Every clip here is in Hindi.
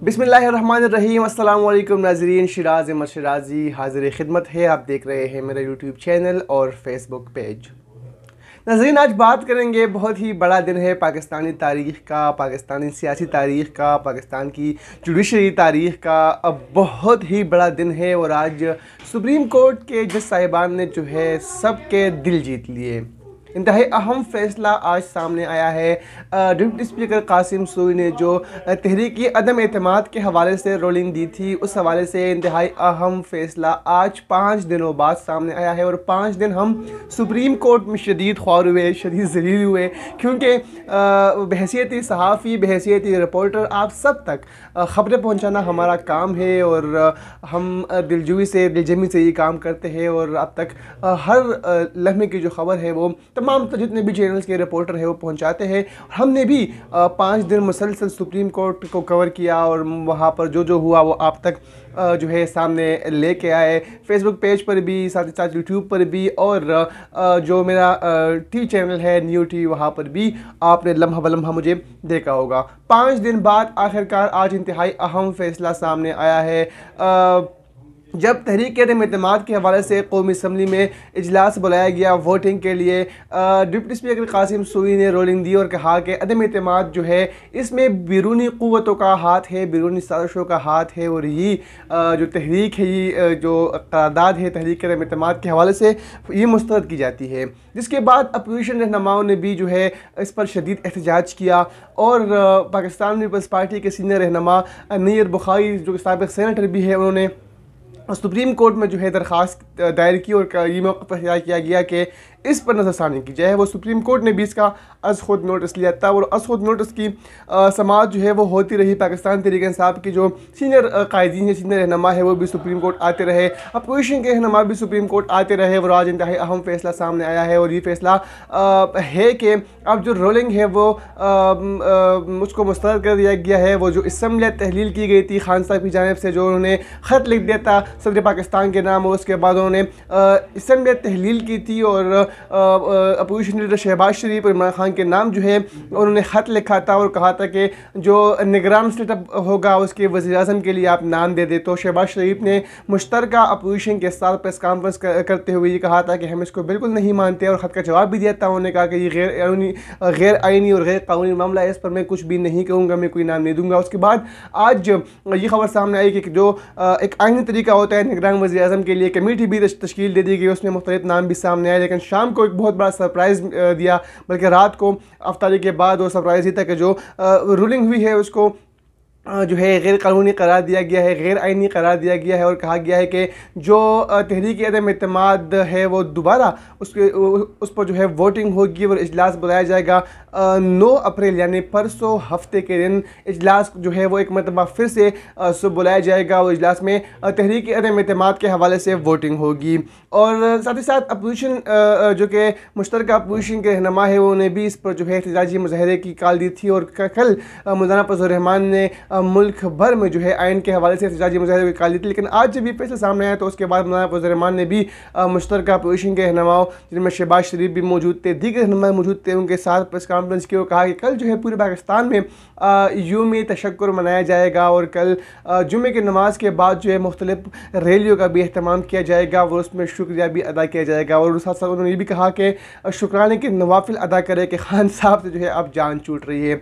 बिस्मिल्लाहिर्रहमानिर्रहीम। अस्सलाम वालेकुम नाज़रीन, शिराज अहमद शिराजी हाज़िर खिदमत है। आप देख रहे हैं मेरा यूट्यूब चैनल और फेसबुक पेज। नाज़रीन, आज बात करेंगे, बहुत ही बड़ा दिन है पाकिस्तानी तारीख़ का, पाकिस्तानी सियासी तारीख़ का, पाकिस्तान की जुडिशरी तारीख़ का। अब बहुत ही बड़ा दिन है और आज सुप्रीम कोर्ट के जज साहिबान ने जो है सबके दिल जीत लिए। इंतहाई अहम फ़ैसला आज सामने आया है। डिप्टी स्पीकर कासिम सूई ने जो तहरीकी अदम एतमाद के हवाले से रोलिंग दी थी, उस हवाले से इंतहाई अहम फ़ैसला आज 5 दिनों बाद सामने आया है। और 5 दिन हम सुप्रीम कोर्ट में शदीद ख्वार हुए, शदीद ज़लील हुए, क्योंकि बहैसियत सहाफ़ी, बहैसियत रिपोर्टर आप सब तक ख़बरें पहुँचाना हमारा काम है और हम दिलजोई से, दिलजमी से ये काम करते हैं और अब तक हर लम्हे की जो ख़बर है वो तमाम जितने भी चैनल्स के रिपोर्टर हैं वो पहुंचाते हैं। हमने भी 5 दिन मुसलसल सुप्रीम कोर्ट को कवर किया और वहाँ पर जो जो हुआ वो आप तक जो है सामने लेके आए। फेसबुक पेज पर भी, साथ ही साथ यूट्यूब पर भी, और जो मेरा टी चैनल है न्यू टी, वहाँ पर भी आपने लम्हा बलम्हा मुझे देखा होगा। 5 दिन बाद आखिरकार आज इंतहाई अहम फ़ैसला सामने आया है। जब तहरीक अदम एतमाद के हवाले से कौमी असम्बली में इजलास बुलाया गया वोटिंग के लिए, डिप्टी स्पीकर कासिम सूई ने रोलिंग दी और कहा कि अदम एतमाद जो है इसमें बैरूनी क़ुव्वतों का हाथ है, बैरूनी साजिशों का हाथ है और ये जो तहरीक है, ये जो करारदाद है तहरीक अदम एतमाद के हवाले से ये मुस्तरद की जाती है। जिसके बाद अपोजिशन रहनुमाओं ने भी जो है इस पर शदीद एहतजाज किया और पाकिस्तान पीपल्स पार्टी के सीनियर रहनुमा नैयर बुखारी, जो साबिक़ सेनेटर भी है, उन्होंने सुप्रीम कोर्ट में जो है दरख्वास्त दायर की और ये मौक़िफ़ इख्तियार किया गया कि इस पर नज़रसानी की जाए। वो सुप्रीम कोर्ट ने भी इसका अज़ खुद नोटिस लिया था और अज़ खुद नोटिस की समाअत जो है वो होती रही। पाकिस्तान तहरीक इंसाफ की जो सीनियर कायदीन है, सीनियर रहनुमा है, वो भी सुप्रीम कोर्ट आते रहे, अपोजिशन के रहनुमा भी सुप्रीम कोर्ट आते रहे और आज इंतहाई अहम फ़ैसला सामने आया है। और ये फ़ैसला है कि अब जो रोलिंग है वो उसको मुस्तरद कर दिया गया है। वो जो असम्बली तहलील की गई थी खान साहब की जानिब से, जो उन्होंने ख़त लिख दिया था सदर पाकिस्तान के नाम, और उसके बाद उन्होंने असम्बली तहलील की थी और अपोजिशन लीडर शहबाज शरीफ और इमरान खान के नाम जो है उन्होंने ख़त लिखा था और कहा था कि जो निगरान सेटअप होगा उसके वज़ीर आज़म के लिए आप नाम दे दे। तो शहबाज शरीफ ने मुश्तरका अपोजिशन के साथ प्रेस कॉन्फ्रेंस करते हुए ये कहा था कि हम इसको बिल्कुल नहीं मानते और ख़त का जवाब भी दिया था। उन्होंने कहा कि ये गैर आइनी और गैर कानूनी मामला है, इस पर मैं कुछ भी नहीं कहूँगा, मैं कोई नाम नहीं दूँगा। उसके बाद आज ये खबर सामने आई कि जो एक आइनी तरीका होता है निगरान वज़ीर आज़म के लिए, कमेटी भी तश्कील दे दी गई, उसमें मुख्तलिफ नाम भी सामने आए। लेकिन शाम को एक बहुत बड़ा सरप्राइज़ दिया, बल्कि रात को अफ्तारी के बाद वो सरप्राइज़ ही था कि जो रूलिंग हुई है उसको जो है गैर कानूनी करार दिया गया है, गैर आइनी करार दिया गया है और कहा गया है कि जो तहरीक अदम एतमाद है वो दोबारा उस पर जो है वोटिंग होगी और इजलास बुलाया जाएगा 9 अप्रैल यानी परसों हफ्ते के दिन इजलास जो है वो एक मरतबा फिर से बुलाया जाएगा और इजलास में तहरीक अदम एतमाद के हवाले से वोटिंग होगी। और साथ ही साथ अपोजिशन जो कि मुश्तरका अपोजिशन के रहनुमा है उन्होंने भी इस पर जो है एहतजाजी मुजाहरे की कॉल दी थी और कल मौलाना फजल रहमान ने मुल्क भर में जो है आइन के हवाले से एहतजाजी मुजाहरे की कॉल दी थी। लेकिन आज जब ये फैसला सामने आया तो उसके बाद मौलाना फजल रहमान ने भी मुश्तरका अपोजिशन के रहनुमाओं, जिनमें शहबाज शरीफ भी मौजूद थे, दीगर रहनुमा मौजूद थे, उनके साथ प्रेस कॉन्फ्रेंस की और कहा कि कल जो है पूरे पाकिस्तान में यूम तशक्कुर मनाया जाएगा और कल जुम्मे की नमाज के बाद जो है मुख्तलिफ रैलियों का भी अहतमाम किया जाएगा और उसमें शुक्रिया भी अदा किया जाएगा। और साथ साथ उन्होंने ये भी कहा कि शुक्राने के नवाफिल अदा करें कि खान साहब से जो है अब जान छूट रही है।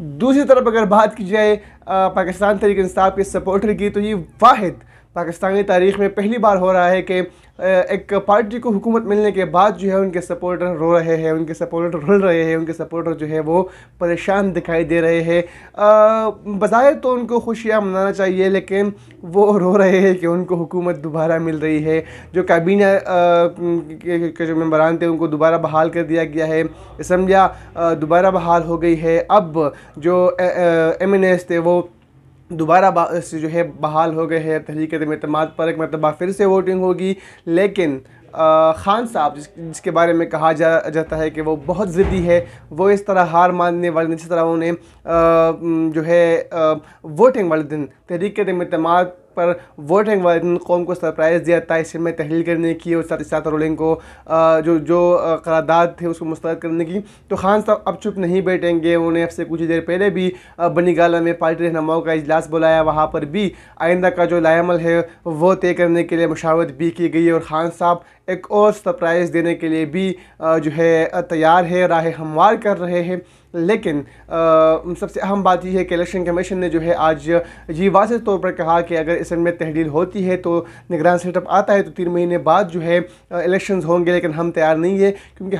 दूसरी तरफ अगर बात की जाए पाकिस्तान तहरीक इंसाफ के सपोर्टर की, तो ये वाहिद पाकिस्तानी तारीख़ में पहली बार हो रहा है कि एक पार्टी को हुकूमत मिलने के बाद जो है उनके सपोर्टर रो रहे हैं, उनके सपोर्टर रुल रहे हैं, उनके सपोर्टर जो है वो परेशान दिखाई दे रहे हैं। बज़ाहिर तो उनको खुशियाँ मनाना चाहिए, लेकिन वो रो रहे हैं कि उनको हुकूमत दोबारा मिल रही है। जो काबीना के जो मेंबरान थे उनको दोबारा बहाल कर दिया गया है, असम्बलियाँ दोबारा बहाल हो गई है। अब जो MNAs थे वो दोबारा जो है बहाल हो गए हैं। तहरीक अदम एतमाद पर एक मरतबा फिर से वोटिंग होगी, लेकिन खान साहब जिसके बारे में कहा जाता है कि वो बहुत ज़िद्दी है, वो इस तरह हार मानने वाले, जिस तरह उन्हें जो है वोटिंग वाले दिन तहरीक अदम एतमाद पर वोटिंग वाले दिन कौम को सरप्राइज़ दिया था इससे में तहलील करने की और साथ ही साथ रूलिंग को जो करारदाद थे उसको मुस्तरद करने की। तो खान साहब अब चुप नहीं बैठेंगे। उन्हें अब से कुछ देर पहले भी बनी गाला में पार्टी रहनुमाओं का इजलास बुलाया, वहाँ पर भी आइंदा का जो लाएमल है वो तय करने के लिए मशावरत भी की गई। और ख़ान साहब एक और सरप्राइज़ देने के लिए भी जो है तैयार है, राह हमवार कर रहे हैं। लेकिन सबसे अहम बात यह है कि इलेक्शन कमीशन ने जो है आज ये वाज़ेह तौर पर कहा कि अगर इसमें तहलील होती है तो निगरान सेटअप आता है तो 3 महीने बाद जो है इलेक्शंस होंगे, लेकिन हम तैयार नहीं है क्योंकि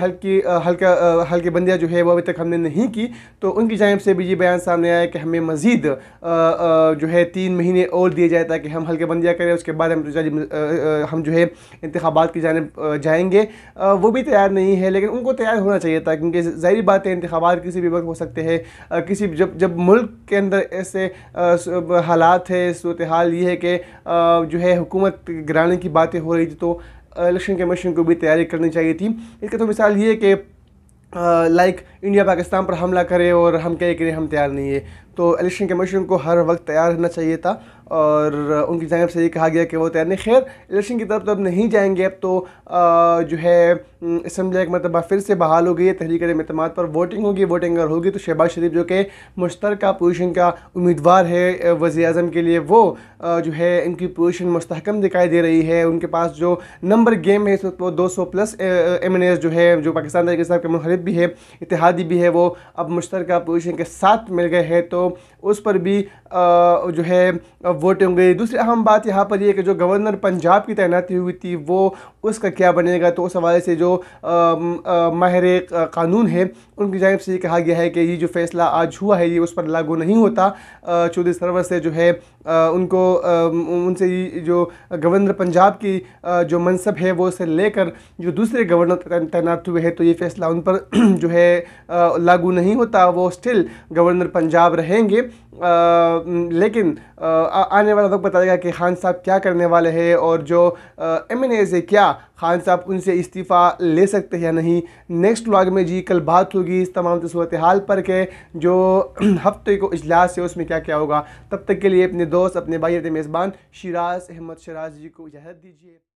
हल्की बंदियाँ जो है वो अभी तक हमने नहीं की। तो उनकी जानिब से भी ये बयान सामने आया कि हमें मज़ीद जो है 3 महीने और दिए जाए ताकि हम हल्की बंदियाँ करें, उसके बाद हम जो है इंतखाबात की जानिब जाएंगे। वो भी तैयार नहीं है, लेकिन उनको तैयार होना चाहिए था क्योंकि ज़ाहिर बात है इंतखाबात किसी भी वक्त हो सकते हैं। किसी जब मुल्क के अंदर ऐसे हालात है, सूरत हाल ये है कि जो है हुकूमत गिराने की बातें हो रही थी तो इलेक्शन कमीशन को भी तैयारी करनी चाहिए थी। इसका तो मिसाल ये है कि लाइक इंडिया पाकिस्तान पर हमला करे और हम कहें कि हम तैयार नहीं है। तो इलेक्शन कमीशन को हर वक्त तैयार रहना चाहिए था और उनकी जानिब से ये कहा गया कि वो तैयार नहीं। खैर इलेक्शन की तरफ तो अब नहीं जाएंगे। अब तो जो है असम्बली एक मरतबा फिर से बहाल हो गई है, तहरीक एतमाद पर वोटिंग होगी। वोटिंग अगर होगी तो शहबाज शरीफ जो कि मुश्तरका पोजीशन का उम्मीदवार है वज़ीर आज़म के लिए, वो जो है इनकी पोजीशन मुस्तहकम दिखाई दे रही है। उनके पास जो नंबर गेम है इस वक्त वो 200+ MNAs जो है, जो पाकिस्तान तहरीक इंसाफ के मुखलिफ भी है, इत्तेहादी भी है, वो अब मुश्तरका पोजीशन के साथ मिल गए हैं। तो उस पर भी जो है वोटिंग होंगे। दूसरी अहम बात यहाँ पर यह है कि जो गवर्नर पंजाब की तैनाती हुई थी वो उसका क्या बनेगा। तो उस हवाले से जो माहिर कानून है उनकी जानिब से ये कहा गया है कि ये जो फैसला आज हुआ है ये उस पर लागू नहीं होता। चौधरी सरवर से जो है उनसे जो गवर्नर पंजाब की जो मनसब है वो उसे लेकर जो दूसरे गवर्नर तैनात हुए हैं तो ये फैसला उन पर जो है लागू नहीं होता, वो स्टिल गवर्नर पंजाब रहेंगे। लेकिन आने वाला वक्त बताएगा कि खान साहब क्या करने वाले हैं और जो MNA से क्या खान साहब उनसे इस्तीफ़ा ले सकते हैं या नहीं। नेक्स्ट व्लॉग में जी कल बात होगी इस तमाम सूरत हाल पर के जो हफ्ते को इजलास है उसमें क्या क्या होगा। तब तक के लिए अपने दोस्त, अपने भाई, अपने मेज़बान शिराज अहमद शराज जी को इजाज़त दीजिए।